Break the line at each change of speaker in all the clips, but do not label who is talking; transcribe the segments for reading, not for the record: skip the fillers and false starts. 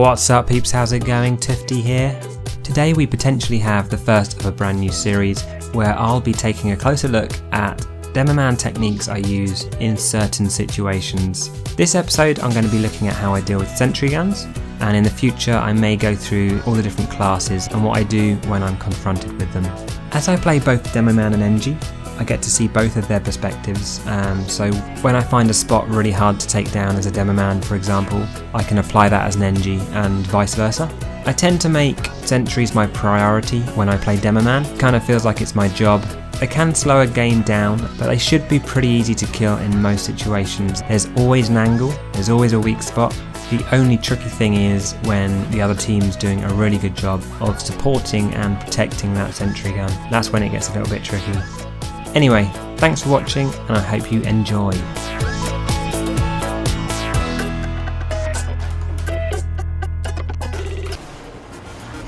What's up peeps, how's it going? Toofty here. Today we potentially have the first of a brand new series where I'll be taking a closer look at Demoman techniques I use in certain situations. This episode I'm going to be looking at how I deal with Sentry Guns, and in the future I may go through all the different classes and what I do when I'm confronted with them. As I play both Demoman and NG, I get to see both of their perspectives, so when I find a spot really hard to take down as a Demoman, for example, I can apply that as an NG and vice versa. I tend to make Sentries my priority when I play Demoman. Kind of feels like it's my job. They can slow a game down, but they should be pretty easy to kill in most situations. There's always an angle, there's always a weak spot. The only tricky thing is when the other team's doing a really good job of supporting and protecting that sentry gun. That's when it gets a little bit tricky. Anyway, thanks for watching and I hope you enjoy.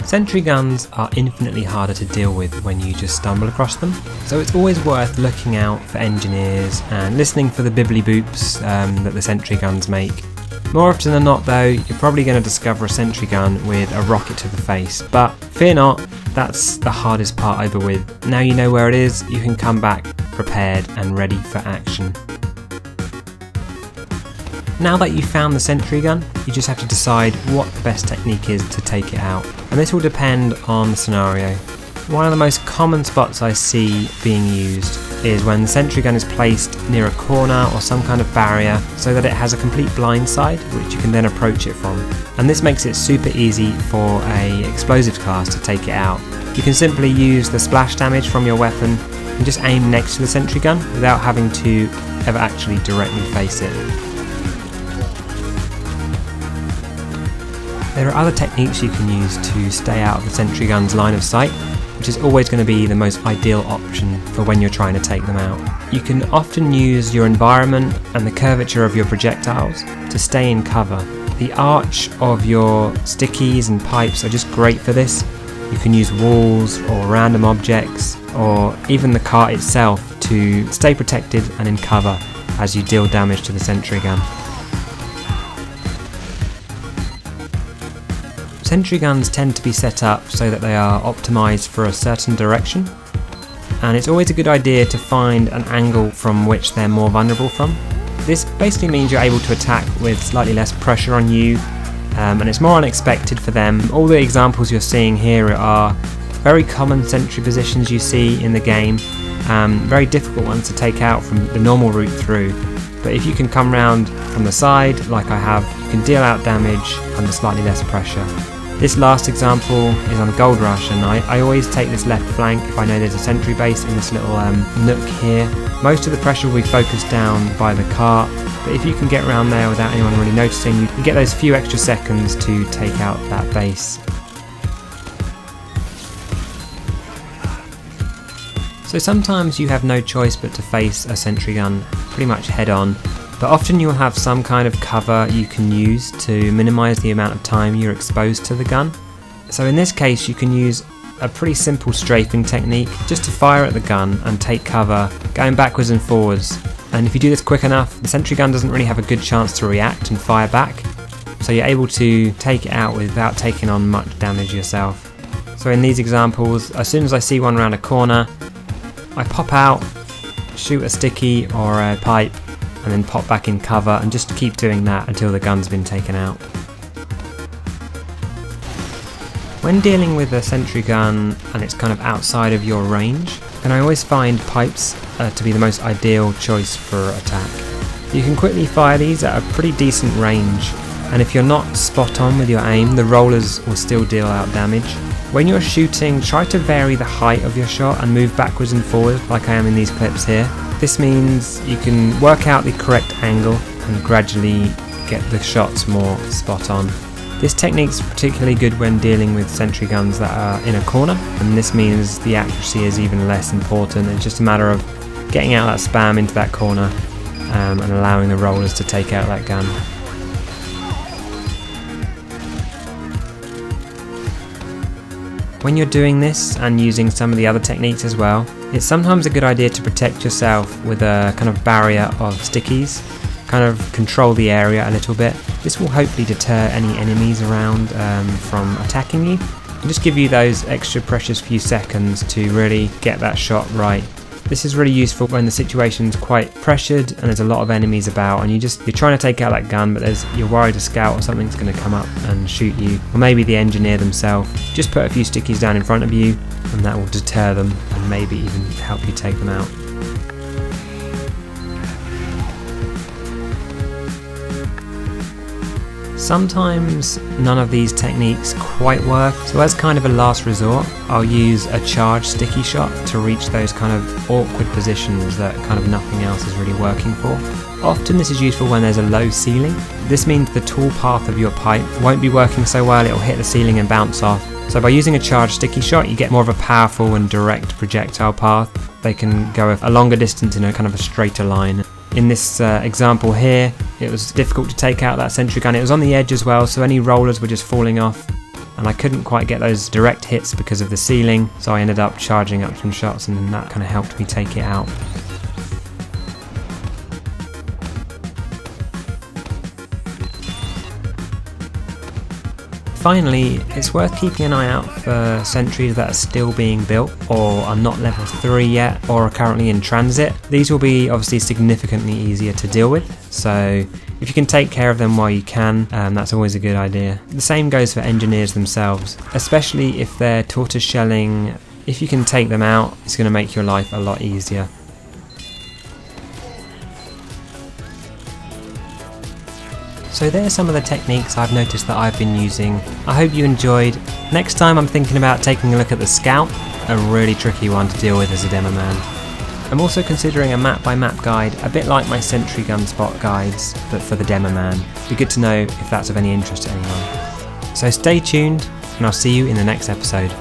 Sentry guns are infinitely harder to deal with when you just stumble across them, so it's always worth looking out for engineers and listening for the bibbly boops that the sentry guns make. More often than not though, you're probably going to discover a sentry gun with a rocket to the face, but fear not, that's the hardest part over with. Now you know where it is, you can come back prepared and ready for action. Now that you've found the sentry gun, you just have to decide what the best technique is to take it out, and this will depend on the scenario. One of the most common spots I see being used is when the sentry gun is placed near a corner or some kind of barrier so that it has a complete blind side which you can then approach it from. And this makes it super easy for a explosives class to take it out. You can simply use the splash damage from your weapon and just aim next to the sentry gun without having to ever actually directly face it. There are other techniques you can use to stay out of the sentry gun's line of sight, which is always going to be the most ideal option for when you're trying to take them out. You can often use your environment and the curvature of your projectiles to stay in cover. The arch of your stickies and pipes are just great for this. You can use walls or random objects or even the cart itself to stay protected and in cover as you deal damage to the sentry gun. Sentry guns tend to be set up so that they are optimised for a certain direction, and it's always a good idea to find an angle from which they're more vulnerable from. This basically means you're able to attack with slightly less pressure on you, and it's more unexpected for them. All the examples you're seeing here are very common sentry positions you see in the game, very difficult ones to take out from the normal route through. But if you can come round from the side, like I have, you can deal out damage under slightly less pressure. This last example is on Gold Rush, and I always take this left flank if I know there's a sentry base in this little nook here. Most of the pressure will be focused down by the cart, but if you can get around there without anyone really noticing, you can get those few extra seconds to take out that base. So sometimes you have no choice but to face a sentry gun pretty much head on, but often you'll have some kind of cover you can use to minimise the amount of time you're exposed to the gun. So in this case you can use a pretty simple strafing technique just to fire at the gun and take cover going backwards and forwards, and if you do this quick enough the sentry gun doesn't really have a good chance to react and fire back, so you're able to take it out without taking on much damage yourself. So in these examples, as soon as I see one around a corner, I pop out, shoot a sticky or a pipe, and then pop back in cover and just keep doing that until the gun's been taken out. When dealing with a sentry gun and it's kind of outside of your range, then I always find pipes to be the most ideal choice for attack. You can quickly fire these at a pretty decent range, and if you're not spot on with your aim, the rollers will still deal out damage. When you're shooting, try to vary the height of your shot and move backwards and forwards like I am in these clips here. This means you can work out the correct angle and gradually get the shots more spot on. This technique's particularly good when dealing with sentry guns that are in a corner, and this means the accuracy is even less important. It's just a matter of getting out that spam into that corner and allowing the rollers to take out that gun. When you're doing this and using some of the other techniques as well, it's sometimes a good idea to protect yourself with a kind of barrier of stickies kind of control the area a little bit. This will hopefully deter any enemies around from attacking you, and just give you those extra precious few seconds to really get that shot right. This is really useful when the situation's quite pressured and there's a lot of enemies about, and you're trying to take out that gun, but you're worried a scout or something's going to come up and shoot you, or maybe the engineer themselves. Just put a few stickies down in front of you and that will deter them and maybe even help you take them out. Sometimes none of these techniques quite work, so as kind of a last resort, I'll use a charged sticky shot to reach those kind of awkward positions that kind of nothing else is really working for. Often this is useful when there's a low ceiling. This means the tall path of your pipe won't be working so well, it'll hit the ceiling and bounce off. So by using a charged sticky shot, you get more of a powerful and direct projectile path. They can go a longer distance in a kind of a straighter line. In this example here, it was difficult to take out that sentry gun. It was on the edge as well, so any rollers were just falling off, and I couldn't quite get those direct hits because of the ceiling, so I ended up charging up some shots, and that kind of helped me take it out. Finally, it's worth keeping an eye out for sentries that are still being built or are not level 3 yet or are currently in transit. These will be obviously significantly easier to deal with, so if you can take care of them while you can, that's always a good idea. The same goes for engineers themselves, especially if they're tortoise shelling. If you can take them out, it's going to make your life a lot easier. So there's some of the techniques I've noticed that I've been using. I hope you enjoyed. Next time I'm thinking about taking a look at the Scout, a really tricky one to deal with as a Demoman. I'm also considering a map by map guide, a bit like my Sentry Gun spot guides, but for the Demoman. It'd be good to know if that's of any interest to anyone. So stay tuned, and I'll see you in the next episode.